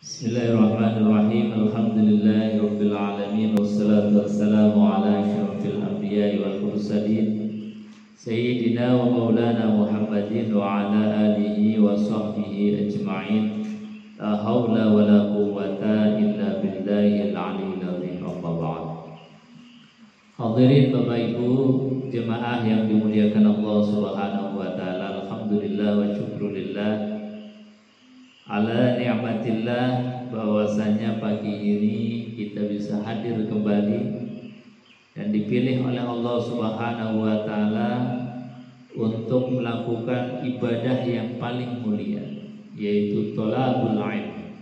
Bismillahirrahmanirrahim. Alhamdulillahirabbil alamin wassalatu wassalamu ala asyrafil anbiya'i wal mursalin sayyidina wa maulana Muhammadin wa ala alihi wa sahbihi ajma'in. La haula wa la quwwata illa billahil aliyyil azim. Amma ba'd. Hadirin Bapak Ibu jemaah yang dimuliakan Allah Subhanahu wa taala, alhamdulillah wa syukrulillah ala ni'matillah, bahwasanya pagi ini kita bisa hadir kembali dan dipilih oleh Allah Subhanahu wa taala untuk melakukan ibadah yang paling mulia, yaitu thalabul ilm.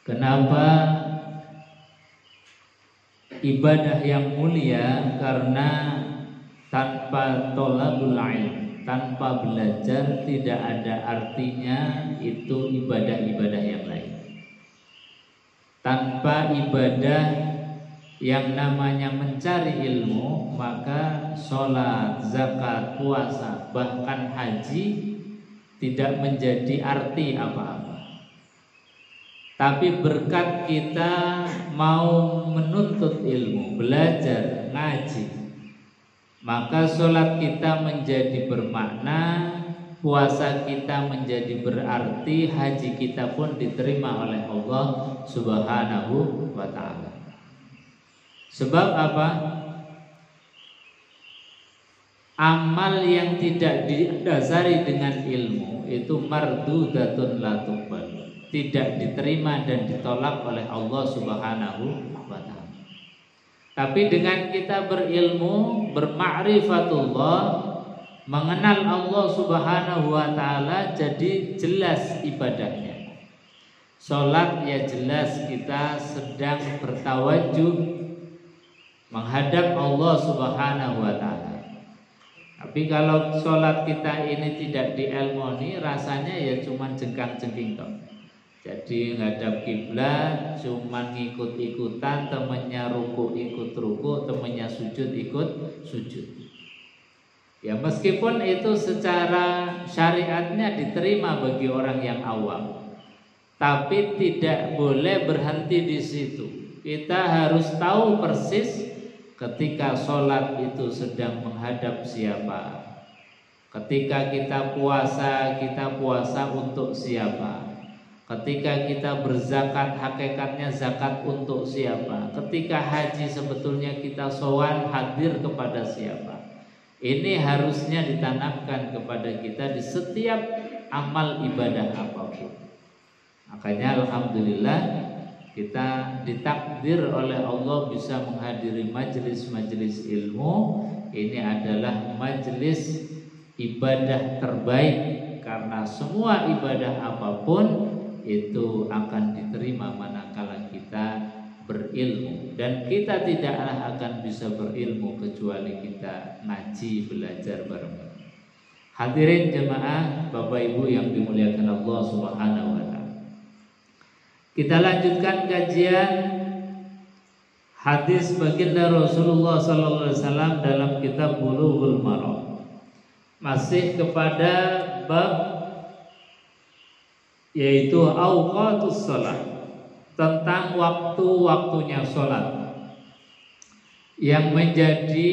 Kenapa ibadah yang mulia? Karena tanpa thalabul ilm, tanpa belajar, tidak ada artinya itu ibadah-ibadah yang lain. Tanpa ibadah yang namanya mencari ilmu, maka sholat, zakat, puasa, bahkan haji tidak menjadi arti apa-apa. Tapi berkat kita mau menuntut ilmu, belajar, ngaji, maka sholat kita menjadi bermakna, puasa kita menjadi berarti, haji kita pun diterima oleh Allah Subhanahu wa ta'ala. Sebab apa? Amal yang tidak didasari dengan ilmu itu mardudatun la tuqbal, tidak diterima dan ditolak oleh Allah Subhanahu wa ta'ala. Tapi dengan kita berilmu, berma'rifatullah, mengenal Allah Subhanahu wa ta'ala, jadi jelas ibadahnya. Sholat ya jelas kita sedang bertawajuh menghadap Allah Subhanahu wa ta'ala. Tapi kalau sholat kita ini tidak diilmoni, rasanya ya cuma jengkang-jengking kok. Jadi ngadap kiblat cuman ngikut-ikutan, temennya ruku ikut ruku, temennya sujud ikut sujud. Ya meskipun itu secara syariatnya diterima bagi orang yang awam, tapi tidak boleh berhenti di situ. Kita harus tahu persis ketika sholat itu sedang menghadap siapa. Ketika kita puasa untuk siapa. Ketika kita berzakat, hakikatnya zakat untuk siapa? Ketika haji, sebetulnya kita sowan hadir kepada siapa? Ini harusnya ditanamkan kepada kita di setiap amal ibadah apapun. Makanya alhamdulillah kita ditakdir oleh Allah bisa menghadiri majelis-majelis ilmu. Ini adalah majelis ibadah terbaik, karena semua ibadah apapun itu akan diterima manakala kita berilmu, dan kita tidaklah akan bisa berilmu kecuali kita ngaji, belajar bareng. Hadirin jemaah Bapak Ibu yang dimuliakan Allah Subhanahu wa ta'ala, kita lanjutkan kajian hadis baginda Rasulullah sallallahu alaihi wasallam dalam kitab Bulughul Maram, masih kepada bab yaitu awqatus shalah, tentang waktu-waktunya sholat, yang menjadi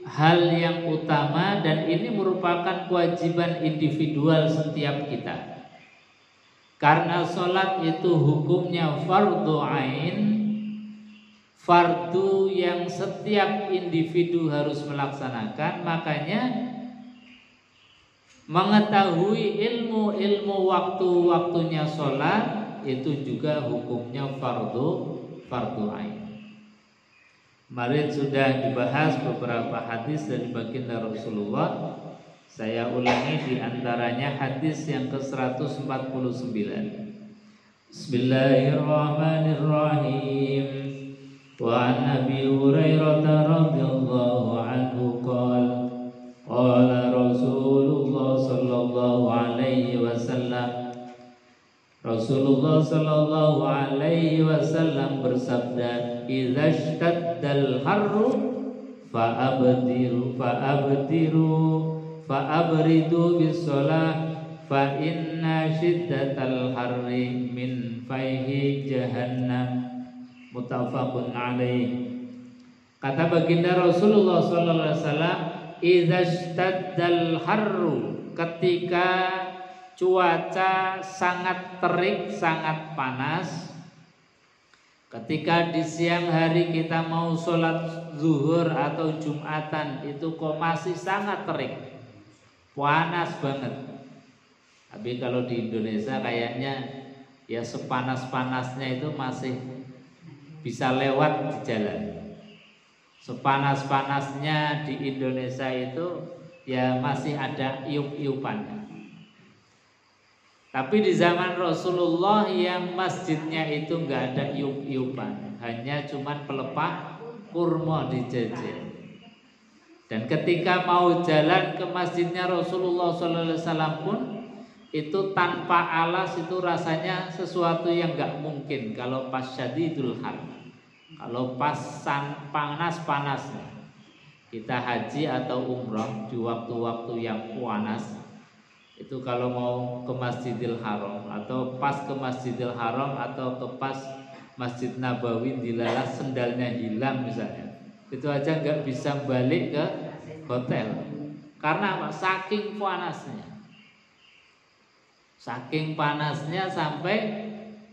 hal yang utama, dan ini merupakan kewajiban individual setiap kita. Karena sholat itu hukumnya fardu ain, fardu yang setiap individu harus melaksanakan. Makanya mengetahui ilmu waktu-waktunya sholat itu juga hukumnya fardu ain. Kemarin sudah dibahas beberapa hadis dari baginda Rasulullah. Saya ulangi diantaranya hadis yang ke-149. Bismillahirrahmanirrahim. Wa an Abi Hurairah radhiyallahu anhu qala qala Rasulullah sallallahu alaihi wasallam, Rasulullah sallallahu alaihi wasallam bersabda, "Idza ishtaddal harru fa'abridu bis shalah fa inna syiddatal harri min faihi jahannam. Muttafaqun alaih. Kata baginda Rasulullah sallallahu alaihi wasallam, idza ishtaddal harru, ketika cuaca sangat terik, sangat panas. Ketika di siang hari kita mau sholat zuhur atau jumatan, itu kok masih sangat terik, panas banget. Tapi kalau di Indonesia kayaknya ya sepanas-panasnya itu masih bisa lewat di jalan. Sepanas-panasnya di Indonesia itu ya masih ada iup-iupannya. Tapi di zaman Rasulullah yang masjidnya itu nggak ada iup-iupan, hanya cuman pelepah kurma dijajah. Dan ketika mau jalan ke masjidnya Rasulullah SAW pun itu tanpa alas, itu rasanya sesuatu yang nggak mungkin kalau pas syadidul har, kalau pas panas-panasnya. Kita haji atau umroh di waktu-waktu yang panas, itu kalau mau ke Masjidil Haram atau pas ke Masjidil Haram atau ke pas Masjid Nabawi dilalas sendalnya hilang misalnya, itu aja nggak bisa balik ke hotel. Karena apa? Saking panasnya. Saking panasnya sampai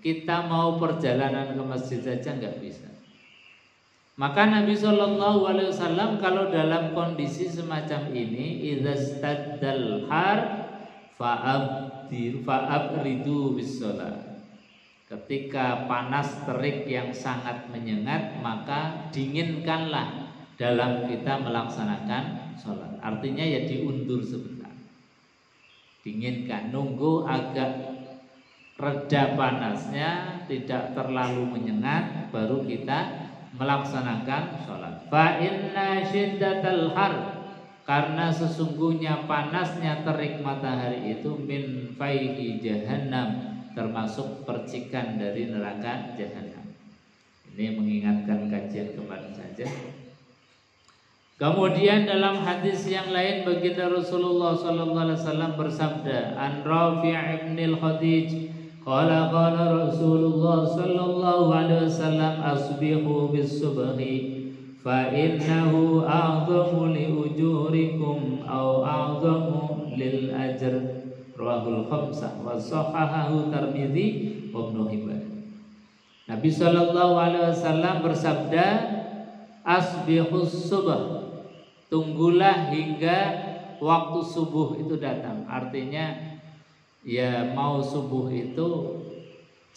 kita mau perjalanan ke masjid saja nggak bisa. Maka Nabi Shallallahu Alaihi Wasallam kalau dalam kondisi semacam ini, idza staddal har fa'abridu bis shalah. Ketika panas terik yang sangat menyengat, maka dinginkanlah dalam kita melaksanakan sholat. Artinya ya diundur sebentar, dinginkan, nunggu agak reda panasnya, tidak terlalu menyengat, baru kita melaksanakan sholat. Fa inna syiddatal har, karena sesungguhnya panasnya terik matahari itu min faihi jahannam, termasuk percikan dari neraka jahanam. Ini mengingatkan kajian kemarin saja. Kemudian dalam hadis yang lain baginda Rasulullah sallallahu alaihi wasallam bersabda, an Rafi' ibn al-Khadij qala qala Rasulullah sallallahu alaihi wasallam asbihu bis-subhi fa innahu a'zamu li ujurikum aw a'zamu lil ajr. Rawahul khamsah wa sahahahu Tirmidzi wa Ibnu Hibban. Nabi sallallahu alaihi wasallam bersabda, asbihus subh, tunggulah hingga waktu subuh itu datang. Artinya ya mau subuh itu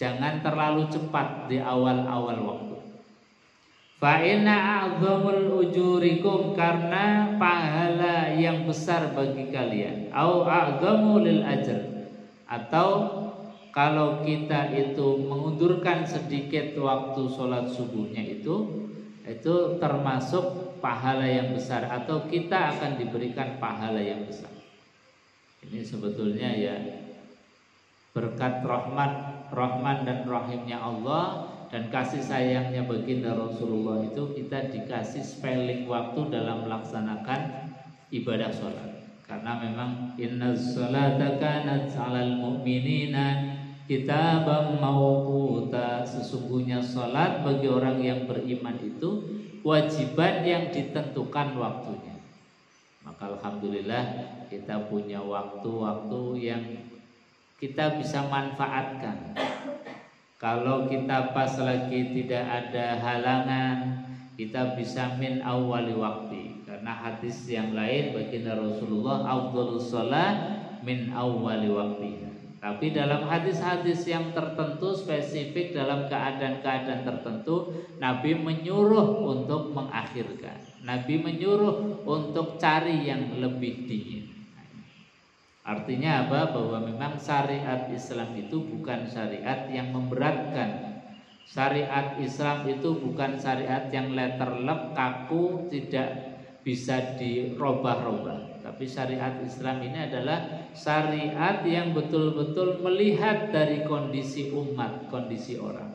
jangan terlalu cepat di awal-awal waktu. Fa inna a'zamul ujurikum, karena pahala yang besar bagi kalian. Au a'zamu lil ajr, atau kalau kita itu mengundurkan sedikit waktu sholat subuhnya itu termasuk pahala yang besar, atau kita akan diberikan pahala yang besar. Ini sebetulnya ya berkat rahman dan rahimnya Allah dan kasih sayangnya baginda Rasulullah, itu kita dikasih spelling waktu dalam melaksanakan ibadah sholat. Karena memang innaz sholata kanat 'alal mu'minina kitaban mawquta, sesungguhnya sholat bagi orang yang beriman itu kewajiban yang ditentukan waktunya. Maka alhamdulillah kita punya waktu-waktu yang kita bisa manfaatkan. Kalau kita pas lagi tidak ada halangan, kita bisa min awwali waktu. Karena hadis yang lain baginda Rasulullah afdhalus shalah min awwali waktu. Tapi dalam hadis-hadis yang tertentu spesifik dalam keadaan-keadaan tertentu, Nabi menyuruh untuk mengakhirkan. Nabi menyuruh untuk cari yang lebih dingin. Artinya apa? Bahwa memang syariat Islam itu bukan syariat yang memberatkan. Syariat Islam itu bukan syariat yang letterlek, kaku, tidak bisa dirubah-rubah. Tapi syariat Islam ini adalah syariat yang betul-betul melihat dari kondisi umat, kondisi orang.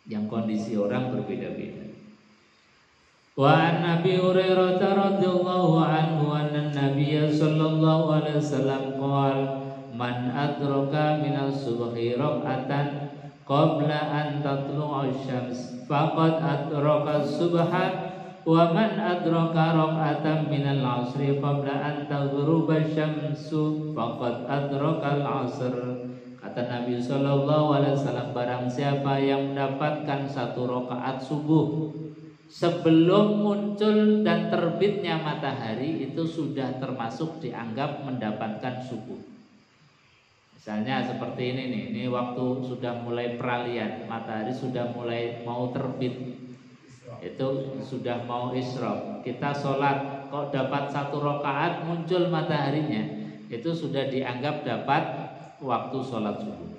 Yang kondisi orang berbeda-beda. Wa an Nabi Hurairah radhiyallahu anhu anna Nabiy sallallahu alaihi wasallam qala man adraka minas subhi raq'atan qabla an tatlu'a asy-syams faqad adraka subha wa man adraka raq'atan minal 'asri qabla an taghruba asy-syamsu faqad adraka al-'asr. Kata Nabi sallallahu alaihi wasallam, barang siapa yang mendapatkan 1 rakaat subuh sebelum muncul dan terbitnya matahari, itu sudah termasuk dianggap mendapatkan subuh. Misalnya seperti ini nih, ini waktu sudah mulai peralihan, matahari sudah mulai mau terbit, itu sudah mau isyraq. Kita sholat kok dapat 1 rakaat muncul mataharinya, itu sudah dianggap dapat waktu sholat subuh.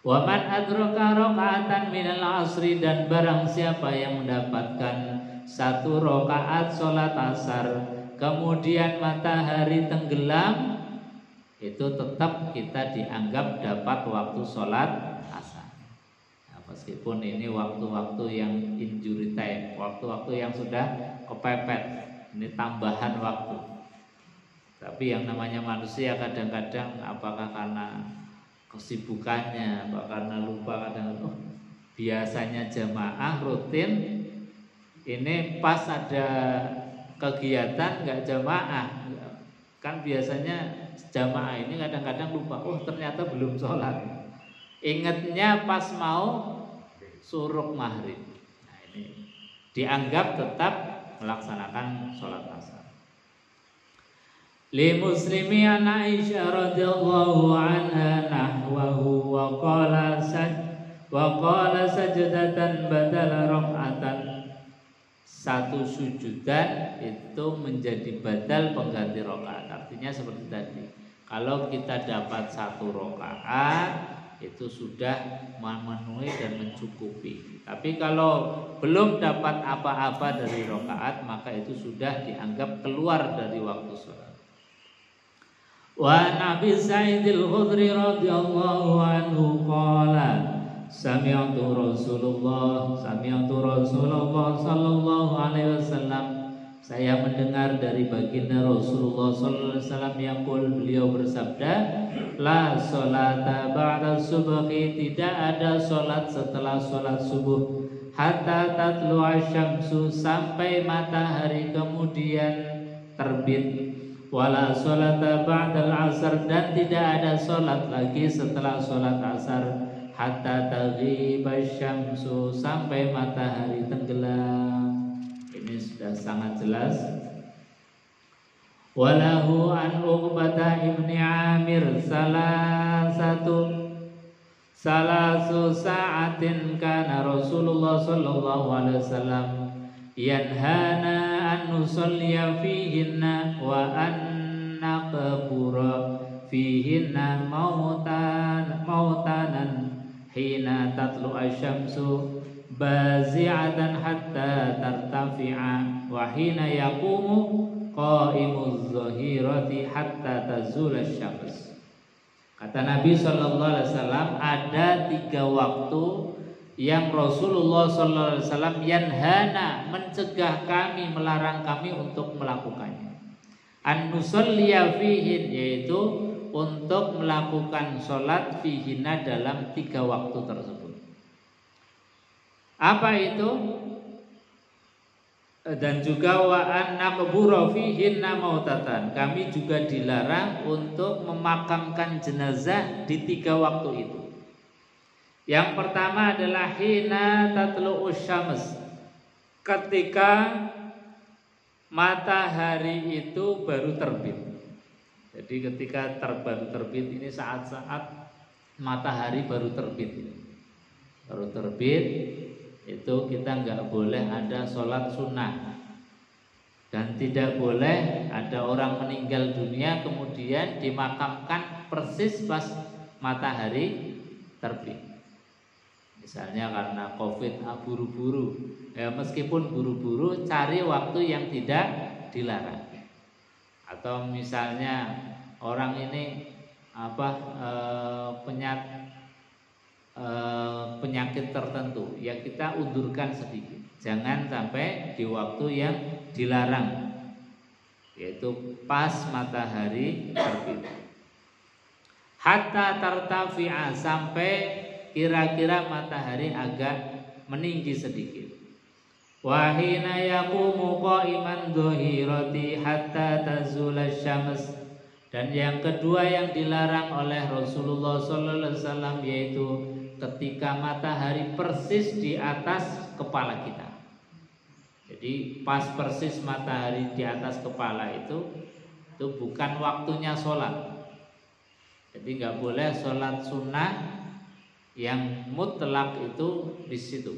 Wa man adraka raka'atan minal 'asri, dan barang siapa yang mendapatkan 1 rakaat sholat asar kemudian matahari tenggelam, itu tetap kita dianggap dapat waktu sholat asar. Nah, meskipun ini waktu-waktu yang injury time, waktu-waktu yang sudah kepepet, ini tambahan waktu. Tapi yang namanya manusia kadang-kadang apakah karena kesibukannya, apa karena lupa, kadang-kadang biasanya jamaah rutin, ini pas ada kegiatan nggak jamaah, kan biasanya jamaah ini kadang-kadang lupa, ternyata belum sholat, ingatnya pas mau syuruk maghrib. Nah, ini dianggap tetap melaksanakan sholat asar. Li Muslimi an Aisyah radhiyallahu anha nahwahu wa qala sajdatan badala rak'atan. 1 sujudan itu menjadi badal pengganti rakaat. Artinya seperti tadi, kalau kita dapat 1 rakaat itu sudah memenuhi dan mencukupi. Tapi kalau belum dapat apa-apa dari rakaat, maka itu sudah dianggap keluar dari waktu sholat. Wa Nabi Sa'idil Khudri radhiyallahu anhu qala sami'tu Rasulullah sallallahu alaihi wasallam, saya mendengar dari baginda Rasulullah sallallahu alaihi wasallam yaqul, beliau bersabda, la sholata ba'da subhi, tidak ada sholat setelah sholat subuh, hatta tatlu'a syamsu, sampai matahari kemudian terbit, wala sholata ba'dal asar, dan tidak ada sholat lagi setelah sholat asar, hatta taghiba syamsu, sampai matahari tenggelam. Ini sudah sangat jelas. Walahu an Uqbah ibni Amir salasu sa'atin kana Rasulullah sallallahu alaihi wasallam yanhana an nusalliya fihinna wa an naqbura fihinna mautanan hina tatlu asyamsu bazi'atan hatta tartafi'a wa hina yaqumu qaimuz zahirati hatta tazul asyams. Kata Nabi sallallahu alaihi wasallam, ada 3 waktu yang Rasulullah sallallahu alaihi wasallam yanhana, mencegah kami, melarang kami untuk melakukannya. An nusalliya fihin, yaitu untuk melakukan sholat fihina, dalam 3 waktu tersebut. Apa itu? Dan juga wa an naqbura fihinna mautatan, kami juga dilarang untuk memakamkan jenazah di 3 waktu itu. Yang pertama adalah hina tatlu'us syams, ketika matahari itu baru terbit. Jadi ketika baru terbit ini saat-saat matahari baru terbit. Baru terbit itu kita nggak boleh ada sholat sunnah, dan tidak boleh ada orang meninggal dunia kemudian dimakamkan persis pas matahari terbit. Misalnya karena COVID, buru-buru, ya meskipun buru-buru, cari waktu yang tidak dilarang. Atau misalnya orang ini penyakit tertentu, ya kita undurkan sedikit, jangan sampai di waktu yang dilarang, yaitu pas matahari terbit. hatta tartafi'a, sampai kira-kira matahari agak meninggi sedikit. Wa hina yaqumu qa'iman dhuhirati hatta tazula syams. Dan yang kedua yang dilarang oleh Rasulullah sallallahu alaihi wasallam yaitu ketika matahari persis di atas kepala kita. Jadi pas persis matahari di atas kepala itu bukan waktunya sholat. Jadi nggak boleh sholat sunnah yang mutlak itu di situ,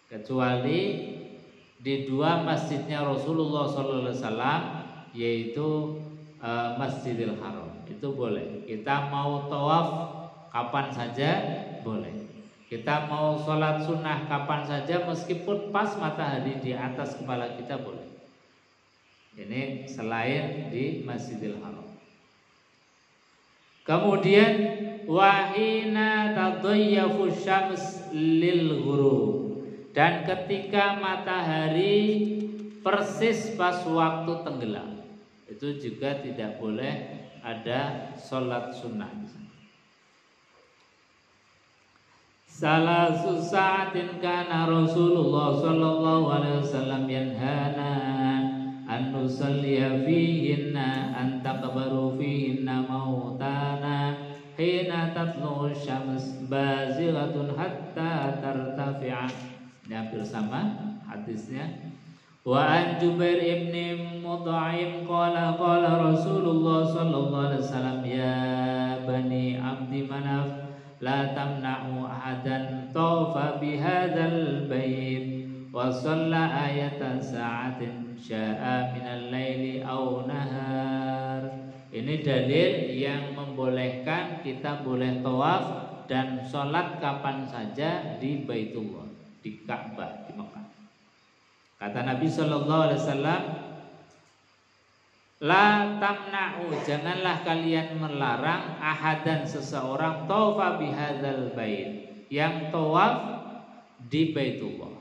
kecuali di dua masjidnya Rasulullah SAW, yaitu Masjidil Haram. Itu boleh. Kita mau tawaf kapan saja boleh. Kita mau sholat sunnah kapan saja meskipun pas matahari di atas kepala kita boleh. Ini selain di Masjidil Haram. Kemudian wahina tadayyafu syams lil ghurub, dan ketika matahari persis pas waktu tenggelam, itu juga tidak boleh ada sholat sunnah di sana. Salasu sa'atin kana Rasulullah sallallahu alaihi wasallam yanhana an nusalliya fihinna an taqbaru fihinna mautana hina tatlu syams bazighatun hatta tartafi'a. Ini hampir sama hadisnya. Wa an Jubair ibn Mut'im qala Rasulullah sallallahu alaihi wasallam ya bani Abdi Manaf la tamna'u ahadan tawfa bihadzal bait wa shalla ayatan sa'atin sya'a minal laili aw nahar. Ini dalil yang membolehkan kita boleh tawaf dan sholat kapan saja di Baitullah, di Ka'bah, di Mekah. Kata Nabi sallallahu alaihi wasallam, la tamna'u, janganlah kalian melarang ahadan seseorang tawfa bihadzal bait, yang tawaf di Baitullah.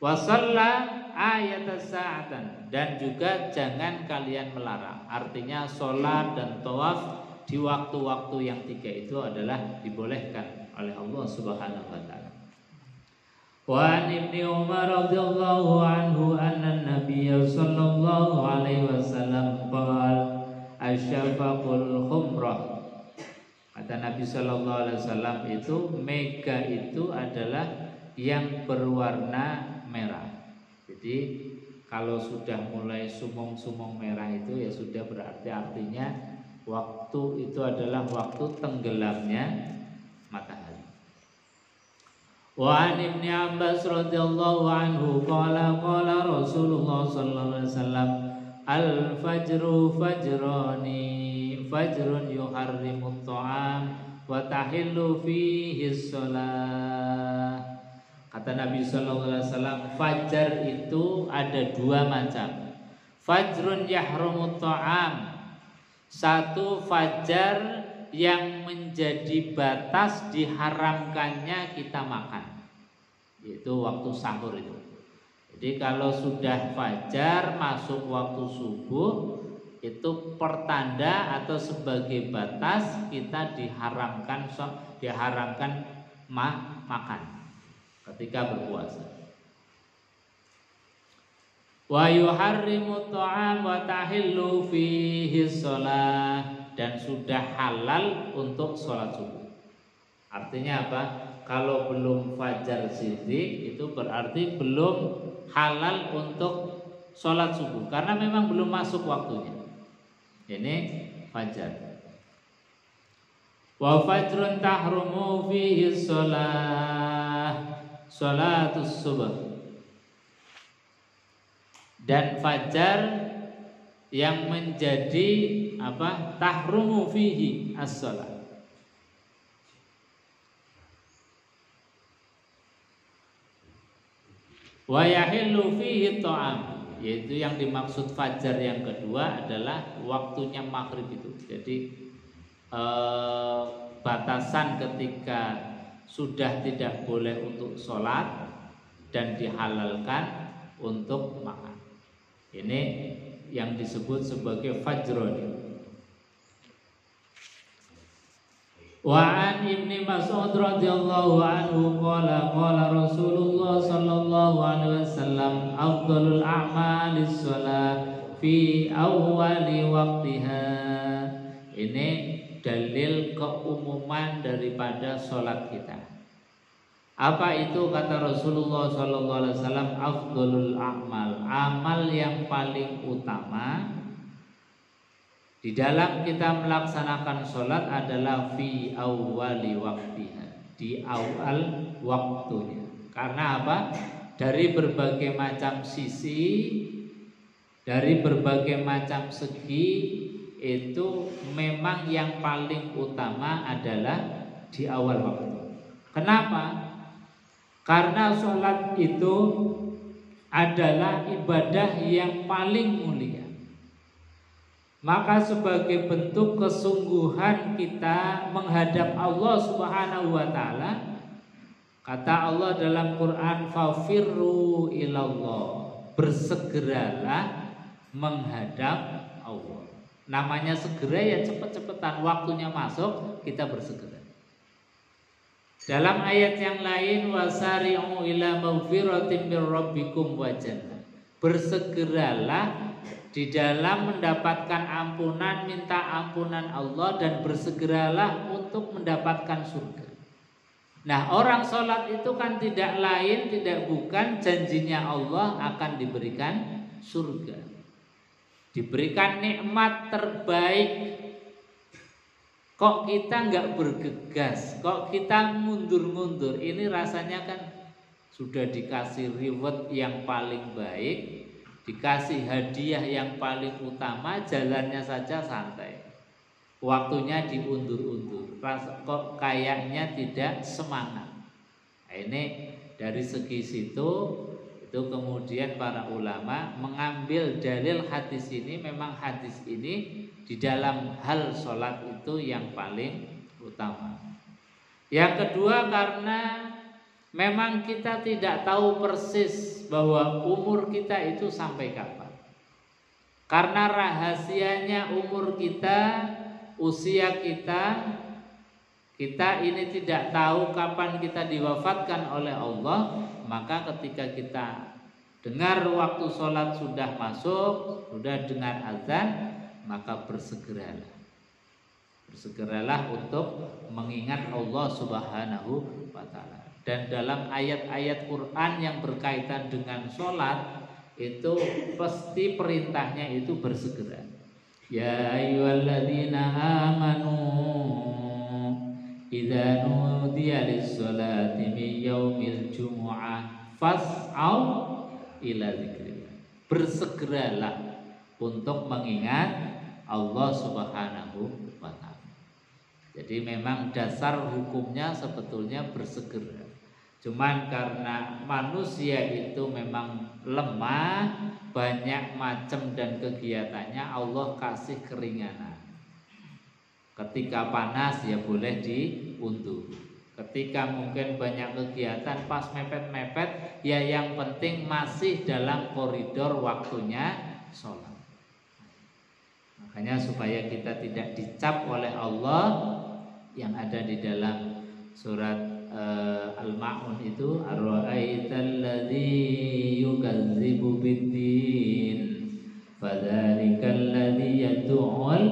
Wa shalla ayatan sa'atan, dan juga jangan kalian melarang. Artinya sholat dan tawaf di waktu-waktu yang tiga itu adalah dibolehkan oleh Allah Subhanahu wa taala. Wa an Ibnu Umar radhiyallahu anhu anna Nabiy sallallahu alaihi wasallam qala asyafaqul khumrah. Kata Nabi sallallahu alaihi wasallam itu mega itu adalah yang berwarna merah. Jadi kalau sudah mulai sumong-sumong merah itu ya sudah berarti artinya waktu itu adalah waktu tenggelamnya matahari. Wa an Ibnu Abbas radhiyallahu anhu qala Rasulullah sallallahu alaihi wasallam al fajru fajrani fajrun yuharrimut ta'am wa tahillu fihi shalah. Kata Nabi sallallahu alaihi wasallam, fajar itu ada dua macam. Fajrun yahrumut ta'am, satu fajar yang menjadi batas diharamkannya kita makan, yaitu waktu sahur itu. Jadi kalau sudah fajar masuk waktu subuh, itu pertanda atau sebagai batas kita diharamkan makan ketika berpuasa. Wa yuharrimu ta'am wa tahillu fihi shalah, dan sudah halal untuk sholat subuh. Artinya apa? Kalau belum fajar siddiq itu berarti belum halal untuk sholat subuh, karena memang belum masuk waktunya. Ini fajar. Wa fajrun tahrumu fihi shalah, sholatus subuh. Dan fajar yang menjadi apa? Tahrumu fihi as-shalah. Wa yahillu fihi ta'am, yaitu yang dimaksud fajar yang kedua adalah waktunya maghrib itu. Jadi batasan ketika sudah tidak boleh untuk sholat dan dihalalkan untuk makan. Ini yang disebut sebagai fajrun. Wa an Ibnu Mas'ud radhiyallahu anhu qala qala Rasulullah sallallahu alaihi wasallam afdhalul a'mali shalah fi awwali waqtiha. Ini dalil keumuman daripada sholat kita. Apa itu kata Rasulullah sallallahu alaihi wasallam? Afdhalul a'mal, amal yang paling utama di dalam kita melaksanakan sholat adalah fi awwali waktiha, di awal waktunya. Karena apa? Dari berbagai macam sisi, dari berbagai macam segi, itu memang yang paling utama adalah di awal waktu. Kenapa? Karena sholat itu adalah ibadah yang paling mulia. Maka sebagai bentuk kesungguhan kita menghadap Allah Subhanahu wa taala, kata Allah dalam Quran, fafirru ilallah, bersegeralah menghadap Allah. Namanya segera ya cepet-cepetan, waktunya masuk kita bersegera. Dalam ayat yang lain, wasari'u ila maghfiratin mir rabbikum wa jannah, bersegeralah di dalam mendapatkan ampunan, minta ampunan Allah, dan bersegeralah untuk mendapatkan surga. Nah, orang sholat itu kan tidak lain, tidak bukan janjinya Allah akan diberikan surga, diberikan nikmat terbaik. Kok kita nggak bergegas, kok kita mundur-mundur? Ini rasanya kan sudah dikasih reward yang paling baik, dikasih hadiah yang paling utama, jalannya saja santai, waktunya diundur-undur, kok kayaknya tidak semangat. Nah, ini dari segi situ itu kemudian para ulama mengambil dalil hadis ini. Memang hadis ini di dalam hal sholat itu yang paling utama. Yang kedua, karena memang kita tidak tahu persis bahwa umur kita itu sampai kapan. Karena rahasianya umur kita, usia kita ini tidak tahu kapan kita diwafatkan oleh Allah. Maka ketika kita dengar waktu sholat sudah masuk, sudah dengar azan, maka bersegeralah. Bersegeralah untuk mengingat Allah Subhanahu wa ta'ala. Dan dalam ayat-ayat Quran yang berkaitan dengan sholat itu pasti perintahnya itu bersegera. Ya ayyuhalladzina amanu idza nudiya lis-sholati min yaumil jumu'ah fas'au ila dzikrillah. Bersegeralah untuk mengingat Allah Subhanahu wa ta'ala. Jadi memang dasar hukumnya sebetulnya bersegera. Cuman karena manusia itu memang lemah, banyak macam dan kegiatannya, Allah kasih keringanan. Ketika panas ya boleh diundur. Ketika mungkin banyak kegiatan, pas mepet-mepet, ya yang penting masih dalam koridor waktunya sholat. Makanya supaya kita tidak dicap oleh Allah yang ada di dalam surat Al-Ma'un itu, ara'aital ladzi yukadzibu biddin fadzalikal ladzi yad'ul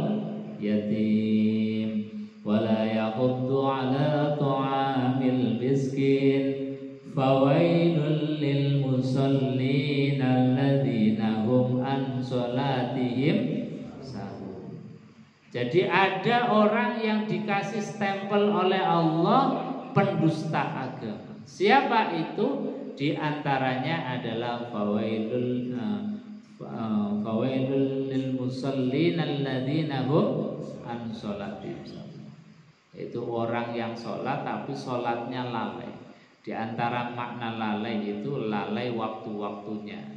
yatim wa la yahuddu ala ta'amil miskin fawailul lil musallin alladzina hum an sholatihim sahun. Jadi ada orang yang dikasih stempel oleh Allah pendusta agama. Siapa itu? Di antaranya adalah fawailul lil musallin alladzina hum an sholatihim sahun. Itu orang yang sholat tapi sholatnya lalai. Di antara makna lalai itu lalai waktu-waktunya.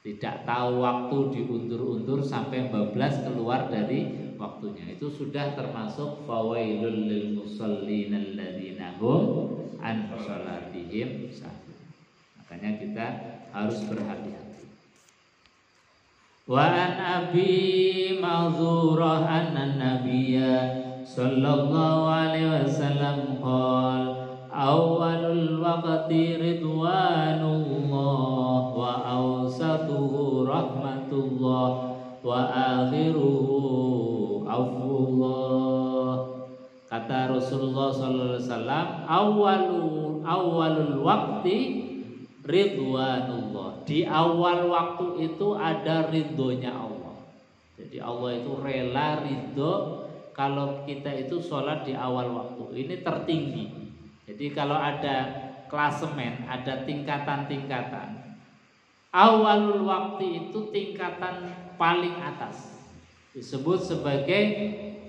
Tidak tahu waktu, diundur-undur sampai bablas keluar dari waktunya. Itu sudah termasuk fawailul lil musallin alladzina hum an sholatihim sahun. Makanya kita harus berhati-hati. Wa an Abi Ma'dzurah anna Nabiyya sallallahu alaihi awwati ridwanullah wa awsatuhu rahmatullah wa akhiruhu afwullah. Kata Rasulullah sallallahu alaihi wasallam, awalul waktu ridwanullah. Di awal waktu itu ada ridhonya Allah. Jadi Allah itu rela ridho kalau kita itu sholat di awal waktu. Ini tertinggi. Jadi kalau ada klasemen, ada tingkatan-tingkatan. Awalul waktu itu tingkatan paling atas, disebut sebagai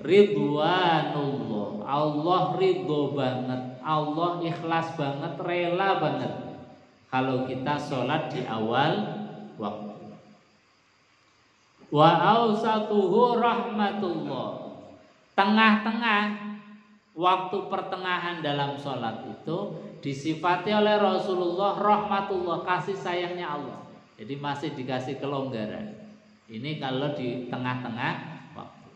ridwanullah. Allah ridho banget, Allah ikhlas banget, rela banget kalau kita sholat di awal waktu. Wa awsatuhu rahmatullah. Tengah-tengah waktu pertengahan dalam sholat itu disifati oleh Rasulullah rahmatullah, kasih sayangnya Allah. Jadi masih dikasih kelonggaran. Ini kalau di tengah-tengah waktu.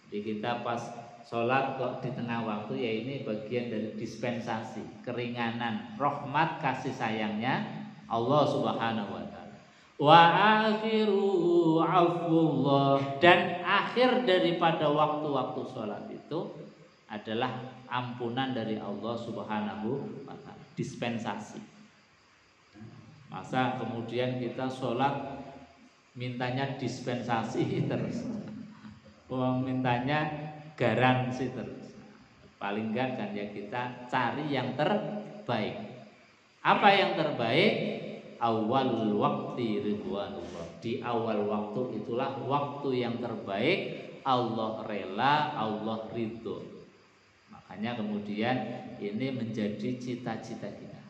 Jadi kita pas sholat kok di tengah waktu, ya ini bagian dari dispensasi, keringanan, rahmat kasih sayangnya Allah Subhanahu wa taala. Wa akhiru afwullah, dan akhir daripada waktu-waktu sholat itu adalah ampunan dari Allah Subhanahu wa taala, dispensasi. Masa kemudian kita sholat mintanya dispensasi terus, mintanya garansi terus. Paling enggak kan ya kita cari yang terbaik. Apa yang terbaik? Awal waktu ridwanullah. Di awal waktu itulah waktu yang terbaik. Allah rela, Allah ridho. Makanya kemudian ini menjadi cita-cita kita.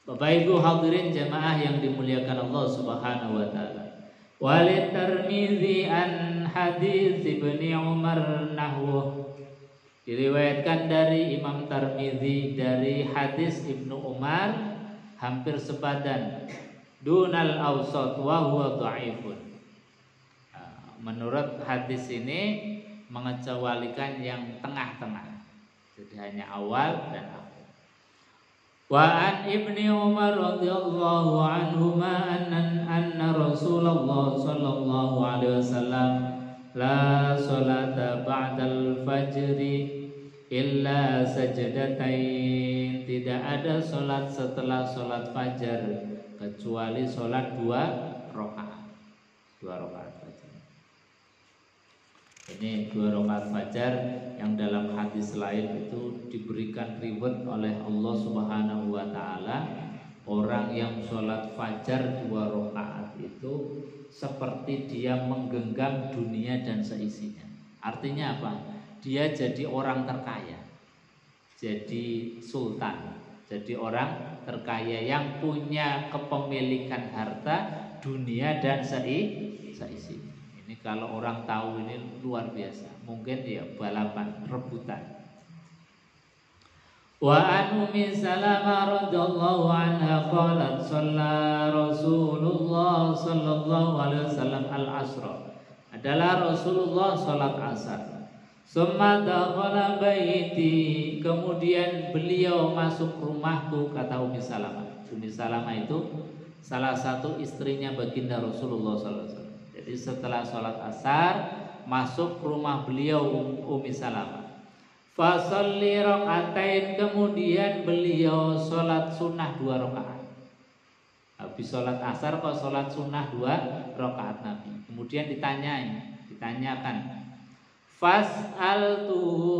Bapak Ibu hadirin jamaah yang dimuliakan Allah Subhanahu wa taala. Walit Tirmidzi an hadis Ibnu Umar nahwu. Diriwayatkan dari Imam Tirmidzi dari hadis Ibnu Umar hampir sepadan, dunal awsat wa huwa dhaifun. Menurut hadis ini mengecualikan yang tengah-tengah. Jadi hanya awal dan akhir. Wa an Ibni Umar radhiyallahu anhuma anna Rasulullah sallallahu alaihi wasallam la salata ba'dal fajri illa sajdatain. Tidak ada salat setelah salat fajar kecuali salat 2 rakaat. 2 rakaat fajar. Ini 2 rakaat fajar yang dalam hadis lain itu diberikan reward oleh Allah Subhanahu wa taala. Orang yang sholat fajar 2 rakaat itu seperti dia menggenggam dunia dan seisinya. Artinya apa? Dia jadi orang terkaya, jadi sultan, jadi orang terkaya yang punya kepemilikan harta dunia dan seisinya. Ini kalau orang tahu ini luar biasa. Mungkin ya balapan, rebutan. Wa an Ummi Salamah radhiyallahu anha qalat shalla Rasulullah sallallahu alaihi wasallam al-asra. Adalah Rasulullah salat asar. Summa dakhala baiti, kemudian beliau masuk rumahku, kata Ummi Salamah. Ummi Salamah itu salah satu istrinya baginda Rasulullah sallallahu alaihi wasallam. Jadi setelah sholat asar masuk ke rumah beliau Ummi Salamah. Fa sholli rakaatain, kemudian beliau sholat sunnah 2 rakaat. Habis sholat asar kok sholat sunnah 2 rakaat Nabi. Kemudian ditanyakan. Fas'altuhu,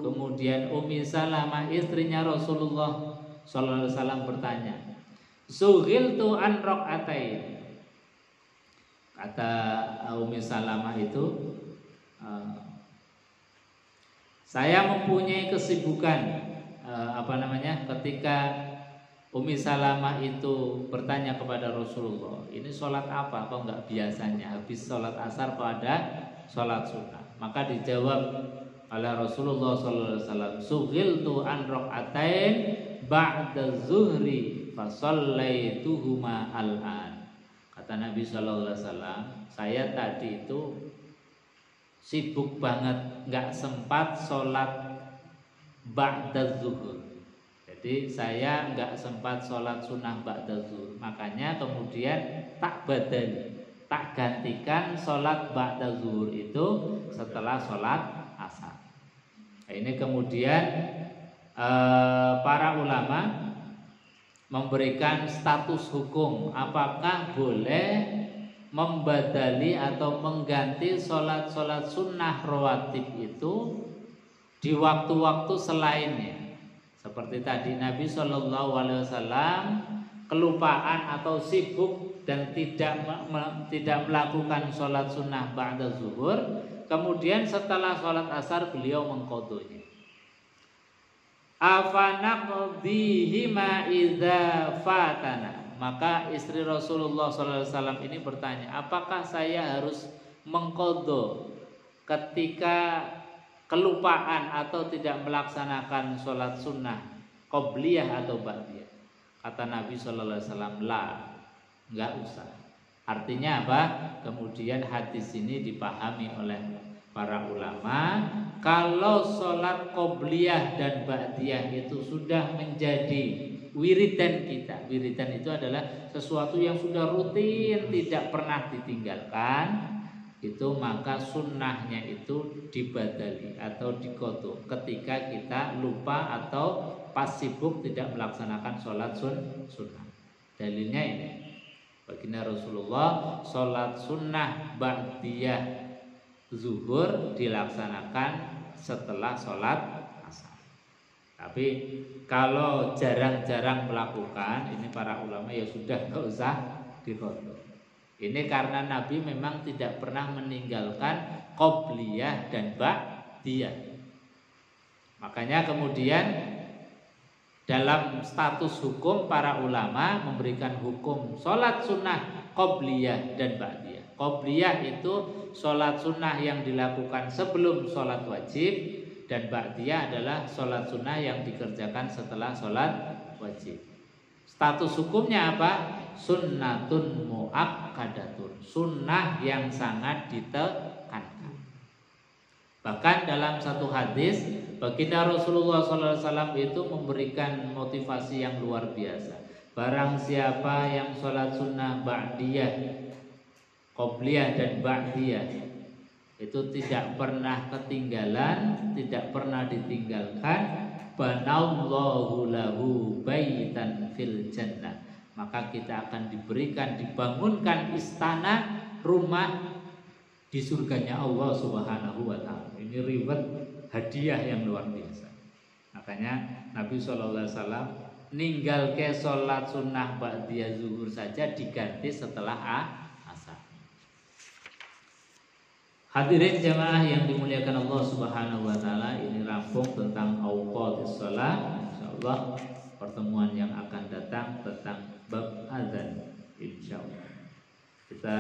kemudian Ummi Salamah istrinya Rasulullah sallallahu alaihi wasallam bertanya, Sughiltu an rakaatain. Kata Ummi Salamah itu, saya mempunyai kesibukan ketika Ummi Salamah itu bertanya kepada Rasulullah, ini sholat apa kok enggak biasanya, habis sholat asar kok ada sholat sunnah. Maka dijawab oleh Rasulullah SAW, Sughiltu an rakaatain ba'da zuhri fa shallaituhuma al-an. Kata Nabi SAW, saya tadi itu sibuk banget, nggak sempat sholat ba'da zuhur. Jadi Jadi saya nggak sempat sholat sunnah ba'da zuhur, makanya kemudian tak badali, tak gantikan sholat ba'da zuhur itu setelah sholat asar. Nah, ini kemudian para ulama memberikan status hukum, apakah boleh membadali atau mengganti sholat-sholat sunnah rawatib itu di waktu-waktu selainnya. Seperti tadi Nabi Shallallahu Alaihi Wasallam kelupaan atau sibuk dan tidak melakukan sholat sunnah ba'da zuhur. Kemudian setelah sholat asar beliau mengqodhonya. Afanaqdihima idza fatana. Maka istri Rasulullah Shallallahu Alaihi Wasallam ini bertanya, apakah saya harus mengqodho ketika kelupaan atau tidak melaksanakan sholat sunnah qobliyah atau ba'diyah? Kata Nabi Shallallahu Alaihi Wasallam, la, nggak usah. Artinya apa? Kemudian hadis ini dipahami oleh para ulama, kalau sholat qobliyah dan ba'diyah itu sudah menjadi wiridan kita. Wiridan itu adalah sesuatu yang sudah rutin, tidak pernah ditinggalkan. Itu maka sunnahnya itu dibadali atau diqodho ketika kita lupa atau pas sibuk tidak melaksanakan sholat sunnah. Dalilnya ini, baginda Rasulullah sholat sunnah ba'diyah zuhur dilaksanakan setelah sholat asar. Tapi kalau jarang-jarang melakukan, ini para ulama ya sudah nggak usah diqodho. Ini karena Nabi memang tidak pernah meninggalkan qobliyah dan ba'diyah. Makanya kemudian dalam status hukum para ulama memberikan hukum sholat sunnah qobliyah dan ba'diyah. Qobliyah itu sholat sunnah yang dilakukan sebelum sholat wajib, dan ba'diyah adalah sholat sunnah yang dikerjakan setelah sholat wajib. Status hukumnya apa? Sunnatun muakkadatun, sunnah yang sangat ditekankan. Bahkan dalam satu hadis, baginda Rasulullah SAW itu memberikan motivasi yang luar biasa. Barang siapa yang sholat sunnah ba'diyah, qobliyah dan ba'diyah itu tidak pernah ketinggalan, tidak pernah ditinggalkan, banallahu lahu baitan fil jannah, maka kita akan diberikan, dibangunkan istana, rumah di surganya Allah Subhanahu wa ta'ala. Ini reward, hadiah yang luar biasa. Makanya Nabi SAW ninggal ke sholat sunnah ba'diyah zuhur saja diganti setelah asar. Hadirin jamaah yang dimuliakan Allah Subhanahu wa ta'ala, ini rampung tentang awqatis shalah. Insyaallah pertemuan yang akan datang tentang bab azan, insyaallah. Kita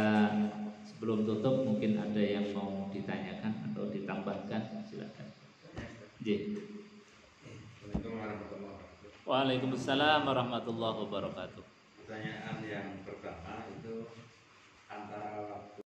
sebelum tutup mungkin ada yang mau ditanyakan atau ditambahkan, silakan. Waalaikumsalam warahmatullahi wabarakatuh. Pertanyaan yang pertama itu antara